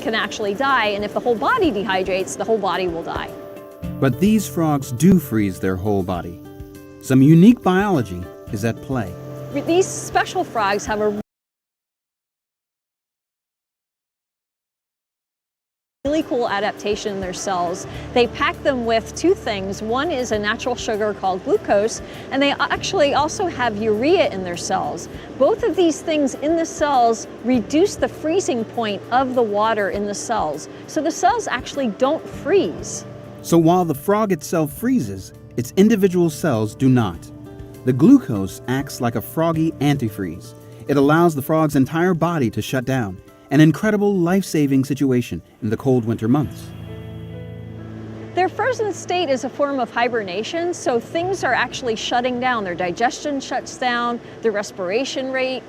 can actually die, and if the whole body dehydrates, the whole body will die. But these frogs do freeze their whole body. Some unique biology is at play. These special frogs have a really cool adaptation in their cells. They pack them with two things. One is a natural sugar called glucose, and they actually also have urea in their cells. Both of these things in the cells reduce the freezing point of the water in the cells. So the cells actually don't freeze. So while the frog itself freezes, its individual cells do not. The glucose acts like a froggy antifreeze. It allows the frog's entire body to shut down, an incredible life-saving situation in the cold winter months. Their frozen state is a form of hibernation, so things are actually shutting down. Their digestion shuts down, their respiration rate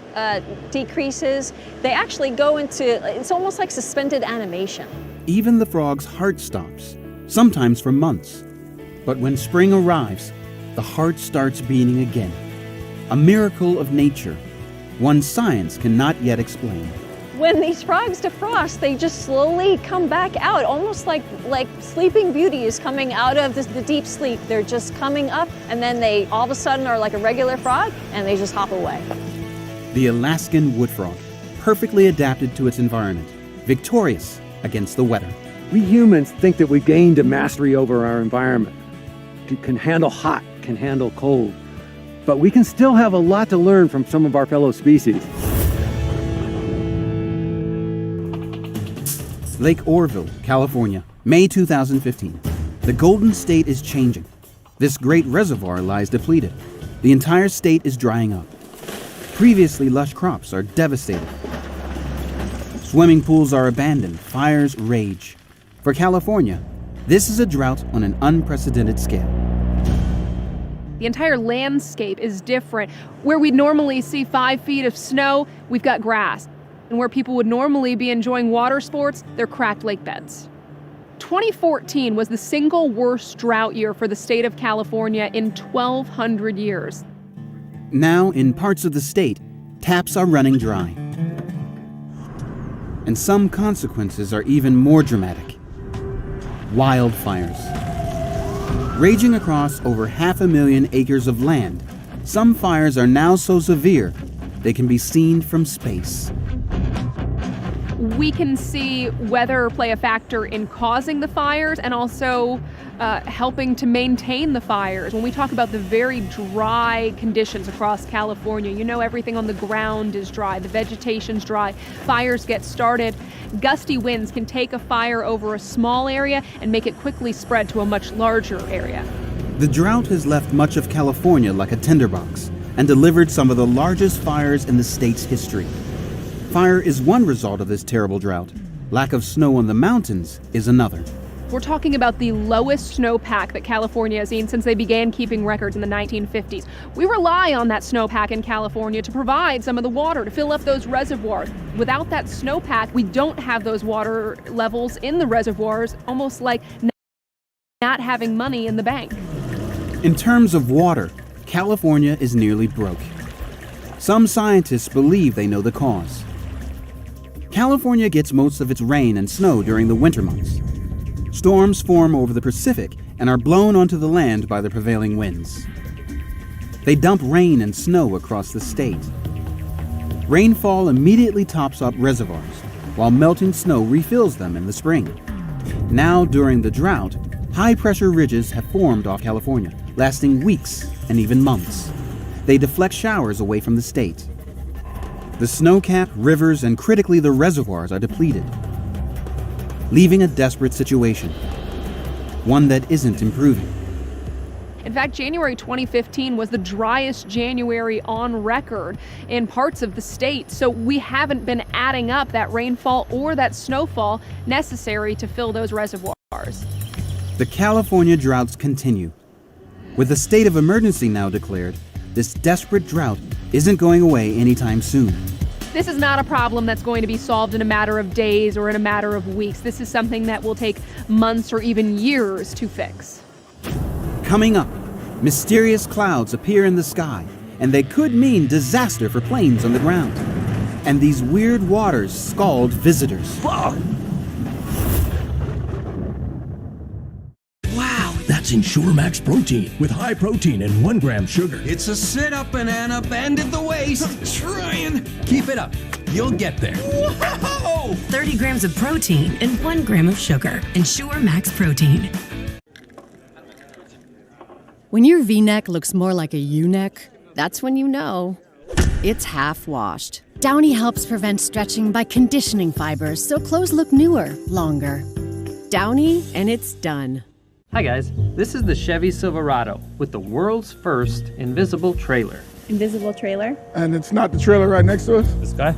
decreases. They actually go into, it's almost like suspended animation. Even the frog's heart stops, sometimes for months. But when spring arrives, the heart starts beating again. A miracle of nature, one science cannot yet explain. When these frogs defrost, they just slowly come back out, almost like Sleeping Beauty is coming out of the deep sleep. They're just coming up, and then they all of a sudden are like a regular frog, and they just hop away. The Alaskan wood frog, perfectly adapted to its environment, victorious against the weather. We humans think that we gained a mastery over our environment. Can handle hot, can handle cold. But we can still have a lot to learn from some of our fellow species. Lake Oroville, California, May 2015. The Golden State is changing. This great reservoir lies depleted. The entire state is drying up. Previously lush crops are devastated. Swimming pools are abandoned. Fires rage. For California, this is a drought on an unprecedented scale. The entire landscape is different. Where we'd normally see 5 feet of snow, we've got grass. And where people would normally be enjoying water sports, they're cracked lake beds. 2014 was the single worst drought year for the state of California in 1,200 years. Now, in parts of the state, taps are running dry. And some consequences are even more dramatic. Wildfires. Raging across over 500,000 acres of land, some fires are now so severe they can be seen from space. We can see weather play a factor in causing the fires and also helping to maintain the fires. When we talk about the very dry conditions across California, you know everything on the ground is dry, the vegetation's dry, fires get started. Gusty winds can take a fire over a small area and make it quickly spread to a much larger area. The drought has left much of California like a tinderbox and delivered some of the largest fires in the state's history. Fire is one result of this terrible drought. Lack of snow on the mountains is another. We're talking about the lowest snowpack that California has seen since they began keeping records in the 1950s. We rely on that snowpack in California to provide some of the water, to fill up those reservoirs. Without that snowpack, we don't have those water levels in the reservoirs, almost like not having money in the bank. In terms of water, California is nearly broke. Some scientists believe they know the cause. California gets most of its rain and snow during the winter months. Storms form over the Pacific and are blown onto the land by the prevailing winds. They dump rain and snow across the state. Rainfall immediately tops up reservoirs, while melting snow refills them in the spring. Now, during the drought, high-pressure ridges have formed off California, lasting weeks and even months. They deflect showers away from the state. The snow-capped rivers and critically the reservoirs are depleted, leaving a desperate situation, one that isn't improving. In fact, January 2015 was the driest January on record in parts of the state, so we haven't been adding up that rainfall or that snowfall necessary to fill those reservoirs. The California droughts continue. With a state of emergency now declared, this desperate drought isn't going away anytime soon. This is not a problem that's going to be solved in a matter of days or in a matter of weeks. This is something that will take months or even years to fix. Coming up, mysterious clouds appear in the sky, and they could mean disaster for planes on the ground. And these weird waters scald visitors. That's Ensure Max Protein with high protein and 1 gram sugar. It's a sit-up, banana, bend at the waist. I'm trying. Keep it up. You'll get there. Whoa! 30 grams of protein and 1 gram of sugar. Ensure Max Protein. When your V-neck looks more like a U-neck, that's when you know it's half washed. Downy helps prevent stretching by conditioning fibers so clothes look newer, longer. Downy, and it's done. Hi guys, this is the Chevy Silverado with the world's first invisible trailer. Invisible trailer? And it's not the trailer right next to us? This guy?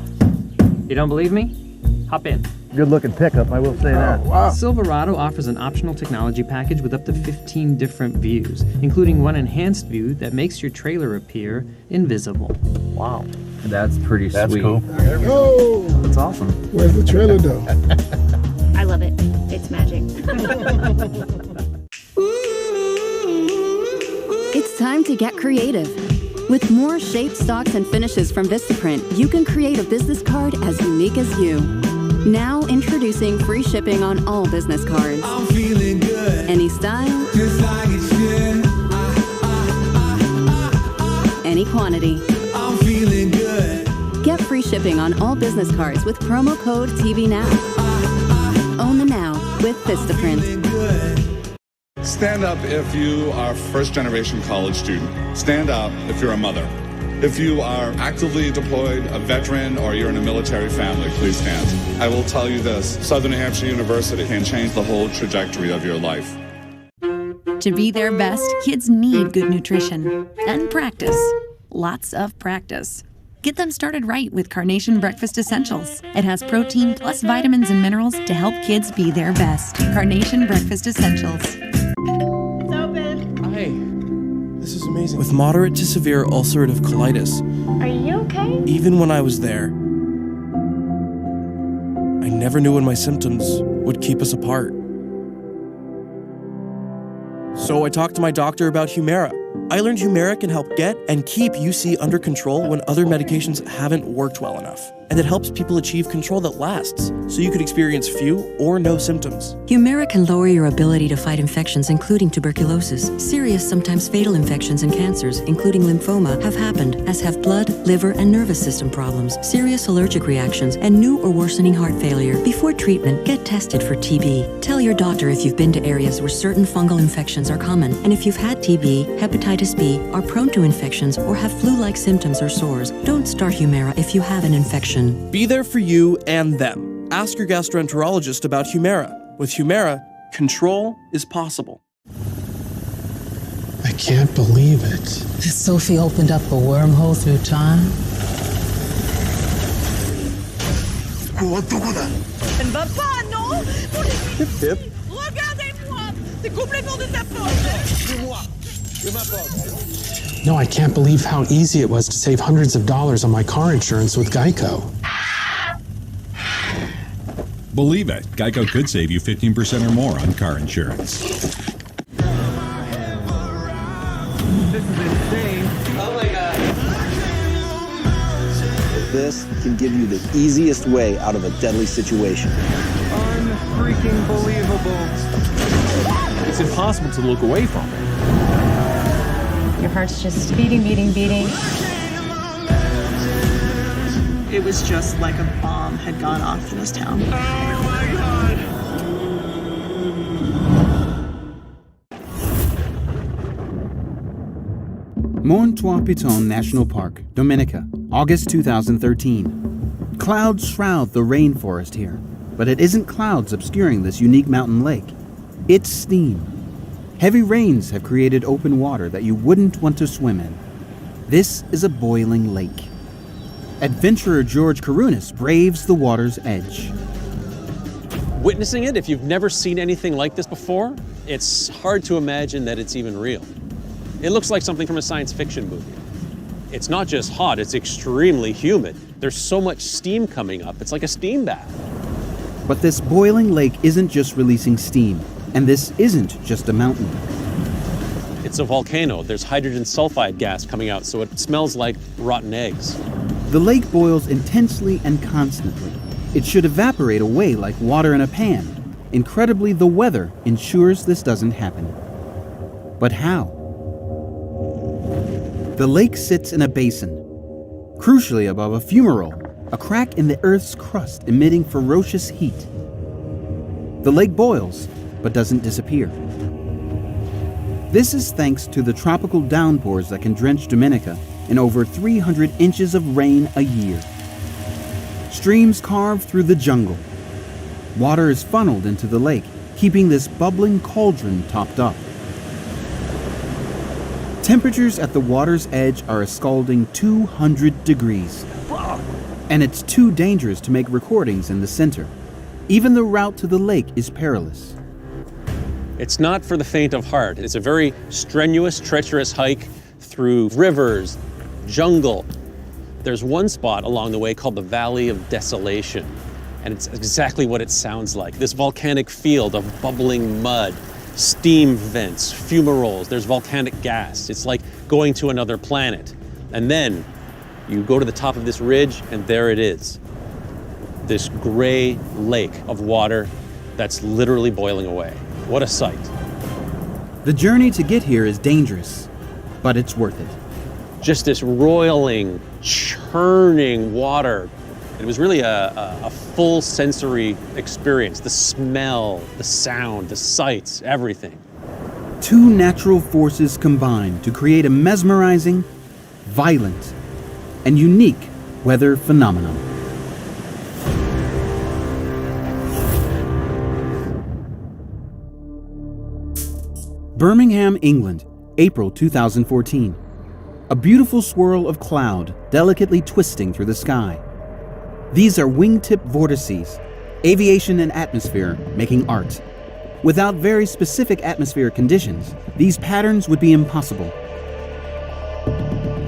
You don't believe me? Hop in. Good looking pickup, I will say that. Wow. Silverado offers an optional technology package with up to 15 different views, including one enhanced view that makes your trailer appear invisible. Wow. That's pretty That's sweet. cool. There we go. That's awesome. Where's the trailer though? I love it. It's magic. It's time to get creative. With more shapes, stocks, and finishes from Vistaprint, you can create a business card as unique as you. Now introducing free shipping on all business cards. I'm feeling good. Any style, Just like it should. any quantity. I'm feeling good. Get free shipping on all business cards with promo code TVNOW. Own the now with Vistaprint. Feeling good. Stand up if you are first-generation college student. Stand up if you're a mother. If you are actively deployed, a veteran, or you're in a military family, please stand. I will tell you this, Southern New Hampshire University can change the whole trajectory of your life. To be their best, kids need good nutrition and practice. Lots of practice. Get them started right with Carnation Breakfast Essentials. It has protein plus vitamins and minerals to help kids be their best. Carnation Breakfast Essentials. It's open. Hi. This is amazing. With moderate to severe ulcerative colitis, Are you okay? even when I was there, I never knew when my symptoms would keep us apart. So I talked to my doctor about Humira. I learned Humira can help get and keep UC under control when other medications haven't worked well enough. And it helps people achieve control that lasts, so you could experience few or no symptoms. Humira can lower your ability to fight infections, including tuberculosis. Serious, sometimes fatal infections and cancers, including lymphoma, have happened, as have blood, liver, and nervous system problems, serious allergic reactions, and new or worsening heart failure. Before treatment, get tested for TB. Tell your doctor if you've been to areas where certain fungal infections are common, and if you've had TB, hepatitis B, are prone to infections, or have flu-like symptoms or sores. Don't start Humira if you have an infection. Be there for you and them. Ask your gastroenterologist about Humira. With Humira, control is possible. I can't believe it. Sophie opened up a wormhole through time. Papa, non! Hip, hip. Regardez-moi! C'est complètement de ta faute! No, I can't believe how easy it was to save hundreds of dollars on my car insurance with Geico. Believe it, Geico could save you 15% or more on car insurance. This is insane. Oh my god. This can give you the easiest way out of a deadly situation. Unfreaking believable. It's impossible to look away from it. Your heart's just beating. It was just like a bomb had gone off in this town. Oh my god. Morne Trois Pitons National Park, Dominica, August 2013. Clouds shroud the rainforest here, but it isn't clouds obscuring this unique mountain lake. It's steam. Heavy rains have created open water that you wouldn't want to swim in. This is a boiling lake. Adventurer George Karunis braves the water's edge. Witnessing it, if you've never seen anything like this before, it's hard to imagine that it's even real. It looks like something from a science fiction movie. It's not just hot, it's extremely humid. There's so much steam coming up, it's like a steam bath. But this boiling lake isn't just releasing steam, and this isn't just a mountain. It's a volcano. There's hydrogen sulfide gas coming out, so it smells like rotten eggs. The lake boils intensely and constantly. It should evaporate away like water in a pan. Incredibly, the weather ensures this doesn't happen. But how? The lake sits in a basin, crucially above a fumarole, a crack in the Earth's crust emitting ferocious heat. The lake boils, but doesn't disappear. This is thanks to the tropical downpours that can drench Dominica in over 300 inches of rain a year. Streams carve through the jungle. Water is funneled into the lake, keeping this bubbling cauldron topped up. Temperatures at the water's edge are a scalding 200 degrees. And it's too dangerous to make recordings in the center. Even the route to the lake is perilous. It's not for the faint of heart. It's a very strenuous, treacherous hike through rivers, jungle. There's one spot along the way called the Valley of Desolation, and it's exactly what it sounds like. This volcanic field of bubbling mud, steam vents, fumaroles, there's volcanic gas. It's like going to another planet. And then you go to the top of this ridge, and there it is. This gray lake of water that's literally boiling away. What a sight. The journey to get here is dangerous, but it's worth it. Just this roiling, churning water. It was really a full sensory experience. The smell, the sound, the sights, everything. Two natural forces combine to create a mesmerizing, violent, and unique weather phenomenon. Birmingham, England, April 2014. A beautiful swirl of cloud delicately twisting through the sky. These are wingtip vortices, aviation and atmosphere making art. Without very specific atmospheric conditions, these patterns would be impossible.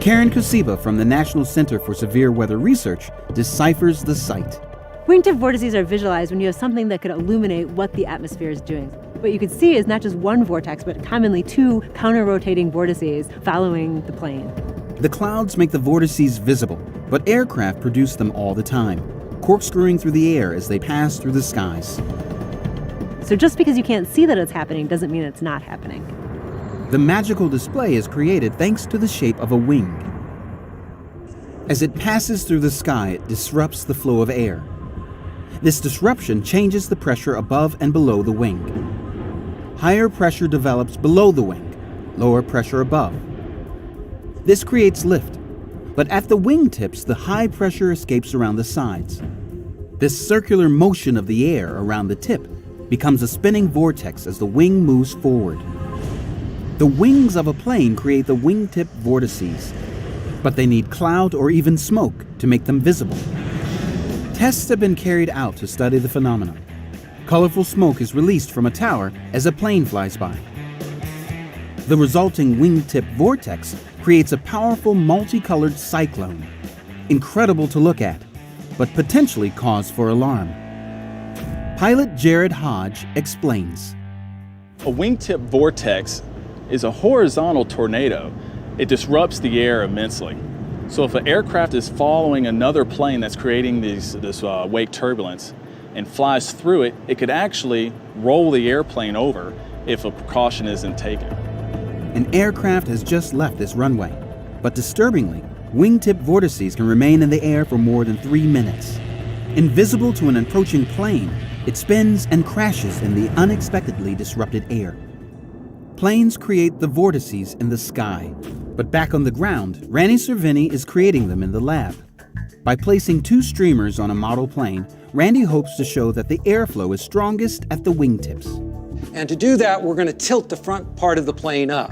Karen Kosiba from the National Center for Severe Weather Research deciphers the sight. Wingtip vortices are visualized when you have something that could illuminate what the atmosphere is doing. What you could see is not just one vortex, but commonly two counter-rotating vortices following the plane. The clouds make the vortices visible, but aircraft produce them all the time, corkscrewing through the air as they pass through the skies. So just because you can't see that it's happening doesn't mean it's not happening. The magical display is created thanks to the shape of a wing. As it passes through the sky, it disrupts the flow of air. This disruption changes the pressure above and below the wing. Higher pressure develops below the wing, lower pressure above. This creates lift, but at the wingtips, the high pressure escapes around the sides. This circular motion of the air around the tip becomes a spinning vortex as the wing moves forward. The wings of a plane create the wingtip vortices, but they need cloud or even smoke to make them visible. Tests have been carried out to study the phenomenon. Colorful smoke is released from a tower as a plane flies by. The resulting wingtip vortex creates a powerful multicolored cyclone. Incredible to look at, but potentially cause for alarm. Pilot Jared Hodge explains. A wingtip vortex is a horizontal tornado. It disrupts the air immensely. So if an aircraft is following another plane that's creating this wake turbulence and flies through it, it could actually roll the airplane over if a precaution isn't taken. An aircraft has just left this runway, but disturbingly, wingtip vortices can remain in the air for more than 3 minutes. Invisible to an approaching plane, it spins and crashes in the unexpectedly disrupted air. Planes create the vortices in the sky, but back on the ground, Randy Cervini is creating them in the lab. By placing 2 streamers on a model plane, Randy hopes to show that the airflow is strongest at the wingtips. And to do that, we're going to tilt the front part of the plane up.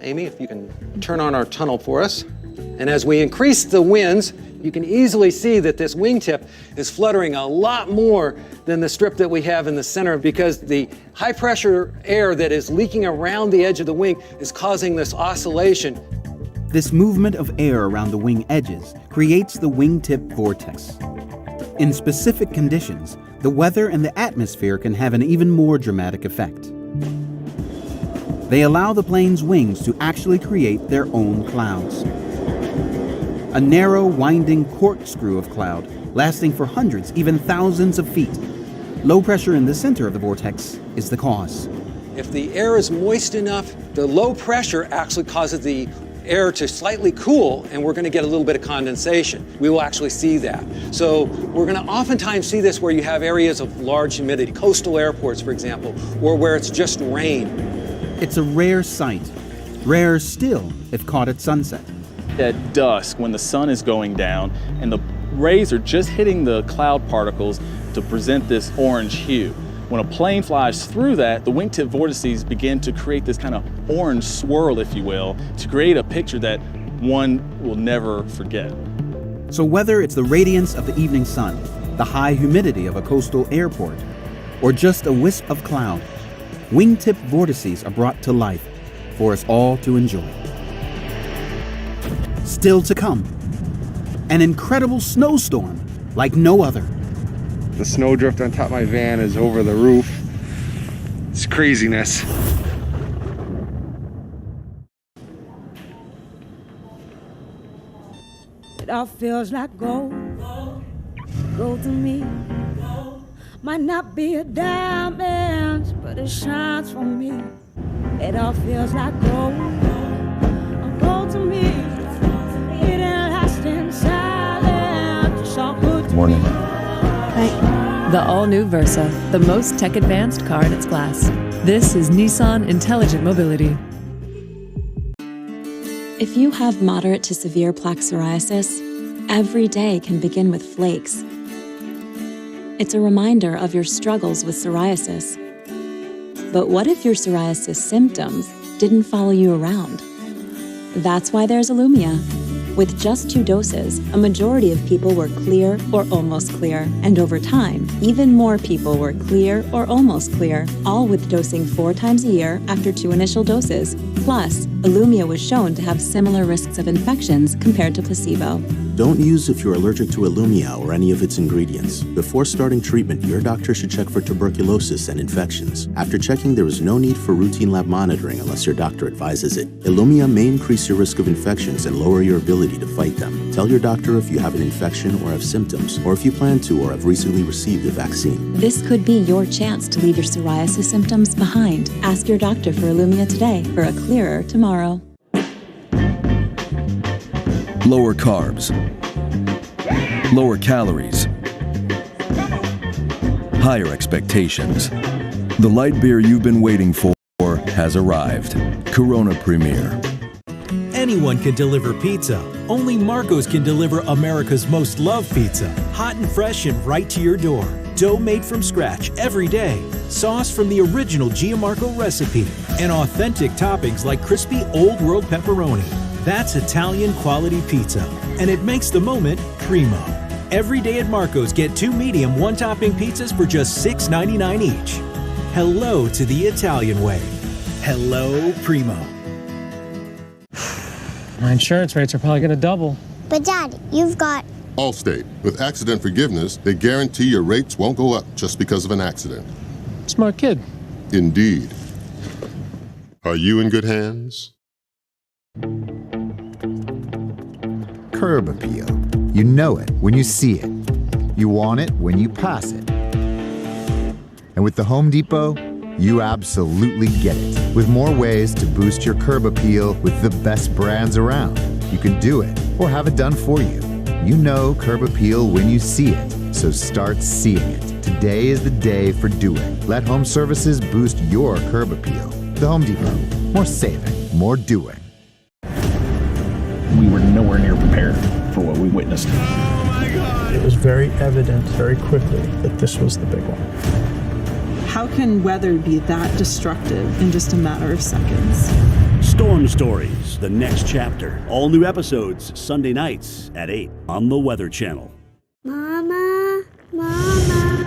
Amy, if you can turn on our tunnel for us. And as we increase the winds, you can easily see that this wingtip is fluttering a lot more than the strip that we have in the center, because the high pressure air that is leaking around the edge of the wing is causing this oscillation. This movement of air around the wing edges creates the wingtip vortex. In specific conditions, the weather and the atmosphere can have an even more dramatic effect. They allow the plane's wings to actually create their own clouds. A narrow, winding corkscrew of cloud, lasting for hundreds, even thousands of feet. Low pressure in the center of the vortex is the cause. If the air is moist enough, the low pressure actually causes the air to slightly cool, and we're going to get a little bit of condensation. We will actually see that. So we're going to oftentimes see this where you have areas of large humidity, coastal airports, for example, or where it's just rain. It's a rare sight, rarer still if caught at sunset. At dusk, when the sun is going down and the rays are just hitting the cloud particles to present this orange hue. When a plane flies through that, the wingtip vortices begin to create this kind of orange swirl, if you will, to create a picture that one will never forget. So whether it's the radiance of the evening sun, the high humidity of a coastal airport, or just a wisp of cloud, wingtip vortices are brought to life for us all to enjoy. Still to come, an incredible snowstorm like no other. The snowdrift on top of my van is over the roof. It's craziness. It all feels like gold. Gold to me. Might not be a diamond, but it shines for me. It all feels like gold. Gold to me. It ain't lasting silent. Just all good to Morning. me. The all-new Versa, the most tech-advanced car in its class. This is Nissan Intelligent Mobility. If you have moderate to severe plaque psoriasis, every day can begin with flakes. It's a reminder of your struggles with psoriasis. But what if your psoriasis symptoms didn't follow you around? That's why there's Illumia. With just 2 doses, a majority of people were clear or almost clear, and over time, even more people were clear or almost clear, all with dosing 4 times a year after 2 initial doses. Plus, Illumia was shown to have similar risks of infections compared to placebo. Don't use if you're allergic to Illumia or any of its ingredients. Before starting treatment, your doctor should check for tuberculosis and infections. After checking, there is no need for routine lab monitoring unless your doctor advises it. Illumia may increase your risk of infections and lower your ability to fight them. Tell your doctor if you have an infection or have symptoms, or if you plan to or have recently received a vaccine. This could be your chance to leave your psoriasis symptoms behind. Ask your doctor for Illumia today for a clearer tomorrow. Lower carbs, lower calories, higher expectations. The light beer you've been waiting for has arrived. Corona Premier. Anyone can deliver pizza. Only Marco's can deliver America's most loved pizza. Hot and fresh and right to your door. Dough made from scratch every day. Sauce from the original Gianmarco recipe. And authentic toppings like crispy Old World pepperoni. That's Italian quality pizza. And it makes the moment primo. Every day at Marco's, get 2 medium 1-topping pizzas for just $6.99 each. Hello to the Italian way. Hello, primo. My insurance rates are probably going to double. But Dad, you've got... Allstate. With accident forgiveness, they guarantee your rates won't go up just because of an accident. Smart kid. Indeed. Are you in good hands? Curb appeal. You know it when you see it. You want it when you pass it. And with the Home Depot, you absolutely get it. With more ways to boost your curb appeal with the best brands around, you can do it or have it done for you. You know curb appeal when you see it, so start seeing it. Today is the day for doing. Let home services boost your curb appeal. The Home Depot. More saving, more doing. We were nowhere near prepared for what we witnessed. It was very evident very quickly that this was the big one. How can weather be that destructive in just a matter of seconds? Storm Stories, the next chapter. All new episodes, Sunday nights at 8 on the Weather Channel. Mama, Mama.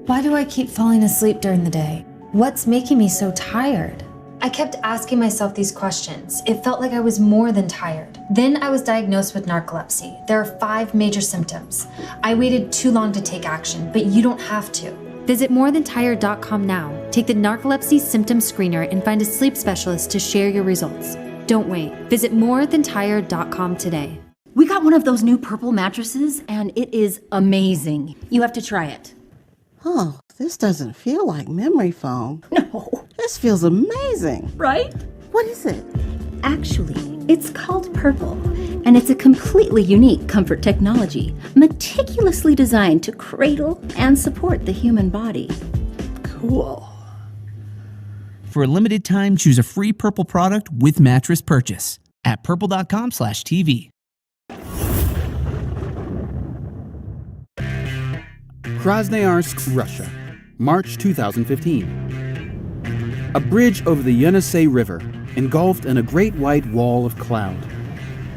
Why do I keep falling asleep during the day? What's making me so tired? I kept asking myself these questions. It felt like I was more than tired. Then I was diagnosed with narcolepsy. There are 5 major symptoms. I waited too long to take action, but you don't have to. Visit morethantired.com now. Take the narcolepsy symptom screener and find a sleep specialist to share your results. Don't wait. Visit morethantired.com today. We got one of those new purple mattresses, and it is amazing. You have to try it. Oh, This doesn't feel like memory foam. No. This feels amazing. Right? What is it? Actually, it's called Purple, and it's a completely unique comfort technology, meticulously designed to cradle and support the human body. Cool. For a limited time, choose a free Purple product with mattress purchase at purple.com/TV. Krasnoyarsk, Russia, March 2015. A bridge over the Yenisei River, engulfed in a great white wall of cloud.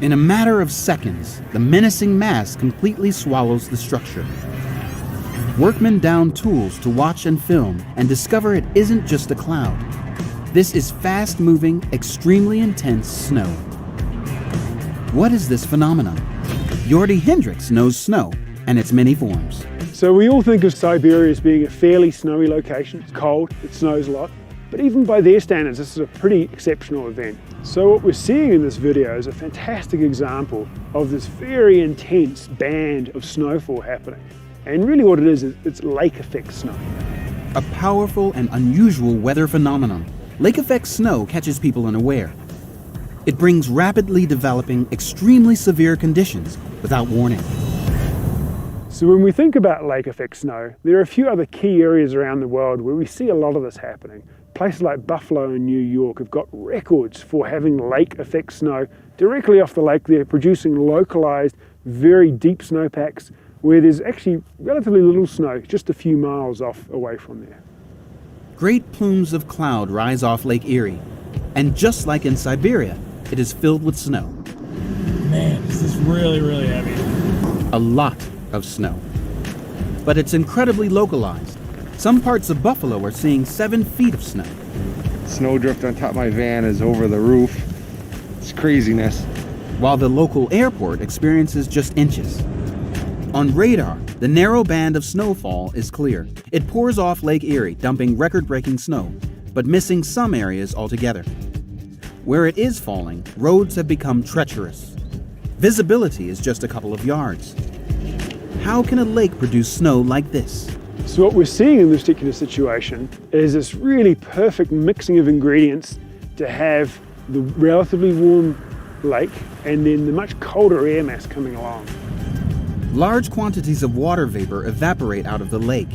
In a matter of seconds, the menacing mass completely swallows the structure. Workmen down tools to watch and film and discover it isn't just a cloud. This is fast-moving, extremely intense snow. What is this phenomenon? Jordi Hendricks knows snow and its many forms. So we all think of Siberia as being a fairly snowy location. It's cold, it snows a lot, but even by their standards, this is a pretty exceptional event. So what we're seeing in this video is a fantastic example of this very intense band of snowfall happening. And really what it is it's lake effect snow. A powerful and unusual weather phenomenon. Lake effect snow catches people unaware. It brings rapidly developing, extremely severe conditions without warning. So when we think about lake effect snow, there are a few other key areas around the world where we see a lot of this happening. Places like Buffalo and New York have got records for having lake effect snow directly off the lake there, producing localized, very deep snowpacks where there's actually relatively little snow, just a few miles away from there. Great plumes of cloud rise off Lake Erie, and just like in Siberia, it is filled with snow. Man, this is really, really heavy. A lot of snow. But it's incredibly localized. Some parts of Buffalo are seeing 7 feet of snow. Snowdrift on top of my van is over the roof. It's craziness. While the local airport experiences just inches. On radar, the narrow band of snowfall is clear. It pours off Lake Erie, dumping record-breaking snow, but missing some areas altogether. Where it is falling, roads have become treacherous. Visibility is just a couple of yards. How can a lake produce snow like this? So what we're seeing in this particular situation is this really perfect mixing of ingredients to have the relatively warm lake and then the much colder air mass coming along. Large quantities of water vapor evaporate out of the lake.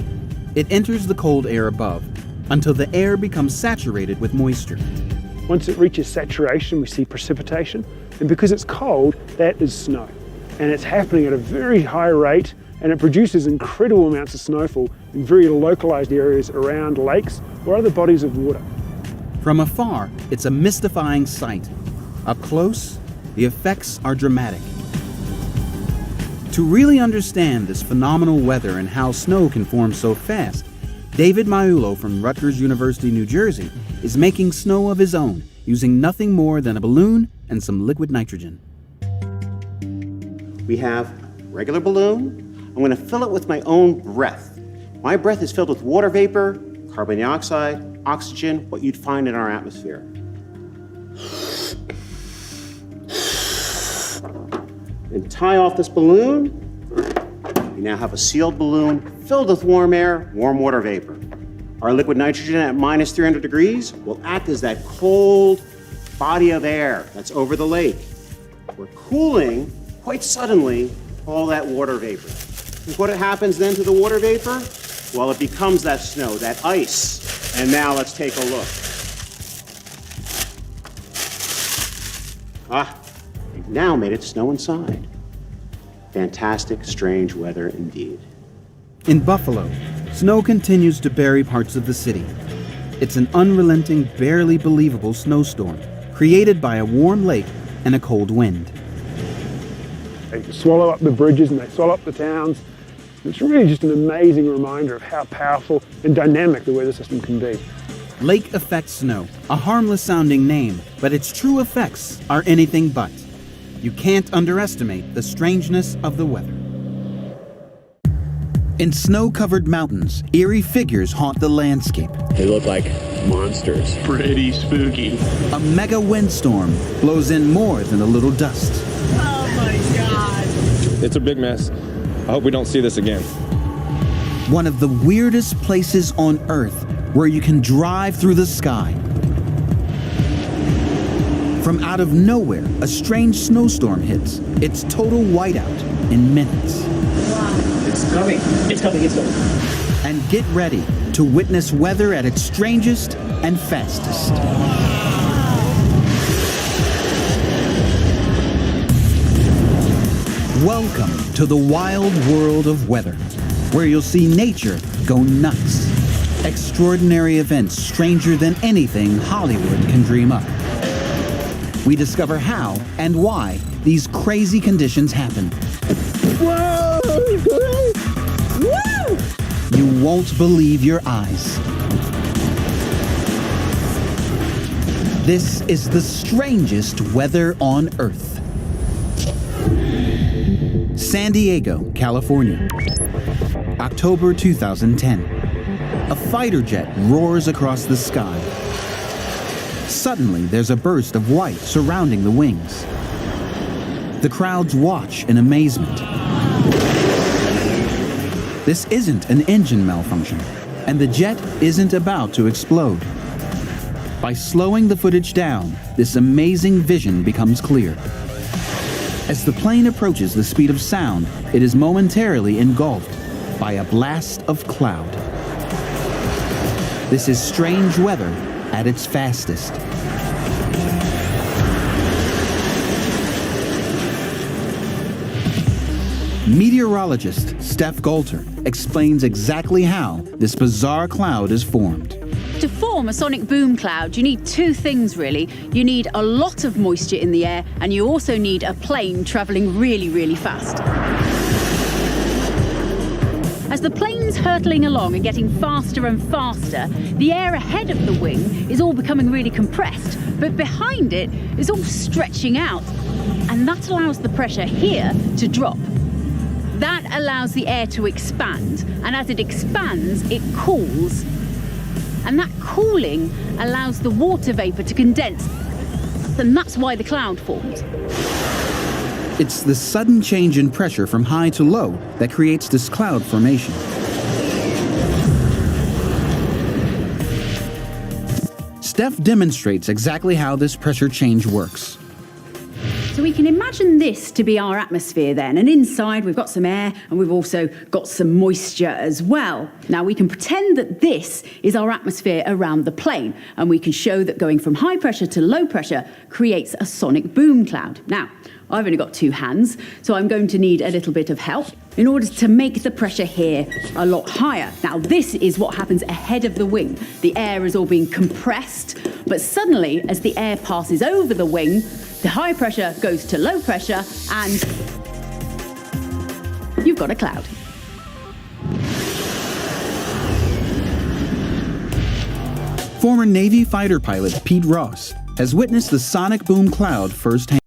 It enters the cold air above until the air becomes saturated with moisture. Once it reaches saturation, we see precipitation, and because it's cold, that is snow. And it's happening at a very high rate, and it produces incredible amounts of snowfall in very localized areas around lakes or other bodies of water. From afar, it's a mystifying sight. Up close, the effects are dramatic. To really understand this phenomenal weather and how snow can form so fast, David Maiulo from Rutgers University, New Jersey, is making snow of his own, using nothing more than a balloon and some liquid nitrogen. We have regular balloon. I'm going to fill it with my own breath. My breath is filled with water vapor, carbon dioxide, oxygen, what you'd find in our atmosphere. And tie off this balloon. We now have a sealed balloon filled with warm air, warm water vapor. Our liquid nitrogen at minus 300 degrees will act as that cold body of air that's over the lake. We're cooling, quite suddenly, all that water vapor. And what happens then to the water vapor? Well, it becomes that snow, that ice. And now let's take a look. We've now made it snow inside. Fantastic, strange weather indeed. In Buffalo, snow continues to bury parts of the city. It's an unrelenting, barely believable snowstorm, created by a warm lake and a cold wind. They swallow up the bridges and they swallow up the towns. It's really just an amazing reminder of how powerful and dynamic the weather system can be. Lake effect snow, a harmless sounding name, but its true effects are anything but. You can't underestimate the strangeness of the weather. In snow-covered mountains, eerie figures haunt the landscape. They look like monsters. Pretty spooky. A mega windstorm blows in more than a little dust. Oh my God. It's a big mess. I hope we don't see this again. one of the weirdest places on Earth where you can drive through the sky. From out of nowhere, a strange snowstorm hits. It's total whiteout in minutes. It's coming. It's coming. It's coming. And get ready to witness weather at its strangest and fastest. Welcome to the wild world of weather, where you'll see nature go nuts. Extraordinary events stranger than anything Hollywood can dream up. We discover how and why these crazy conditions happen. Whoa! Woo! You won't believe your eyes. This is the strangest weather on Earth. San Diego, California. October 2010. A fighter jet roars across the sky. Suddenly, there's a burst of white surrounding the wings. The crowds watch in amazement. This isn't an engine malfunction, and the jet isn't about to explode. By slowing the footage down, this amazing vision becomes clear. As the plane approaches the speed of sound, it is momentarily engulfed by a blast of cloud. This is strange weather at its fastest. Meteorologist Steph Golter explains exactly how this bizarre cloud is formed. To form a sonic boom cloud, you need two things really. You need a lot of moisture in the air, and you also need a plane traveling really, really fast. As the plane's hurtling along and getting faster and faster, the air ahead of the wing is all becoming really compressed, but behind it is all stretching out. And that allows the pressure here to drop. That allows the air to expand, and as it expands, it cools. And that cooling allows the water vapor to condense, and that's why the cloud forms. It's the sudden change in pressure from high to low that creates this cloud formation. Steph demonstrates exactly how this pressure change works. So we can imagine this to be our atmosphere then, and inside we've got some air and we've also got some moisture as well. Now we can pretend that this is our atmosphere around the plane, and we can show that going from high pressure to low pressure creates a sonic boom cloud. Now, I've only got two hands, so I'm going to need a little bit of help in order to make the pressure here a lot higher. Now, this is what happens ahead of the wing. The air is all being compressed, but suddenly, as the air passes over the wing, the high pressure goes to low pressure, and you've got a cloud. Former Navy fighter pilot Pete Ross has witnessed the sonic boom cloud firsthand.